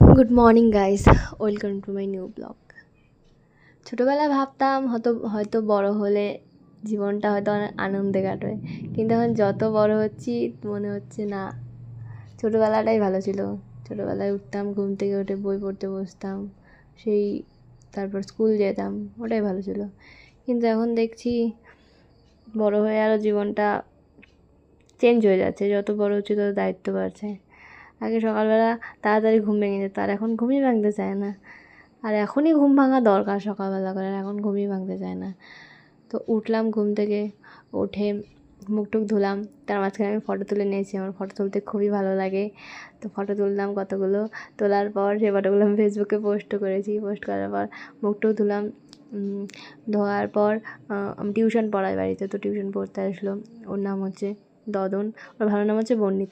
Good morning guys, welcome to my new blog. ছোটোবেলায় ভাবতাম হয়তো বড় হলে জীবনটা হয়তো অনেক আনন্দে কাটবে, কিন্তু এখন যত বড় হচ্ছি মনে হচ্ছে না, ছোটোবেলাটাই ভালো ছিল। ছোটোবেলায় উঠতাম, ঘুম থেকে উঠে বই পড়তে বসতাম, সেই তারপর স্কুল যেতাম, ওটাই ভালো ছিল। কিন্তু এখন দেখছি বড় হয়ে আরও জীবনটা চেঞ্জ হয়ে যাচ্ছে, যত বড় হচ্ছে তত দায়িত্ব বাড়ছে। আগে সকালবেলা তাড়াতাড়ি ঘুম ভেঙে যেত, আর এখন ঘুমই ভাঙতে চায় না। আর এখনই ঘুম ভাঙা দরকার সকালবেলা করে, এখন ঘুমই ভাঙতে চায় না। তো উঠলাম ঘুম থেকে, উঠে মুখ টুক ধুলাম, তার মাঝখানে আমি ফটো তুলে নিয়েছি, আমার ফটো তুলতে খুবই ভালো লাগে। তো ফটো তুললাম কতগুলো, তোলার পর সেই ফটোগুলো আমি ফেসবুকে পোস্টও করেছি। পোস্ট করার পর মুখ টুক ধুলাম, ধোয়ার পর আমি টিউশন পড়াই বাড়িতে, তো টিউশন পড়তে আসলো। ওর নাম হচ্ছে দদন, ওর ভালো নাম হচ্ছে বর্ণিতা।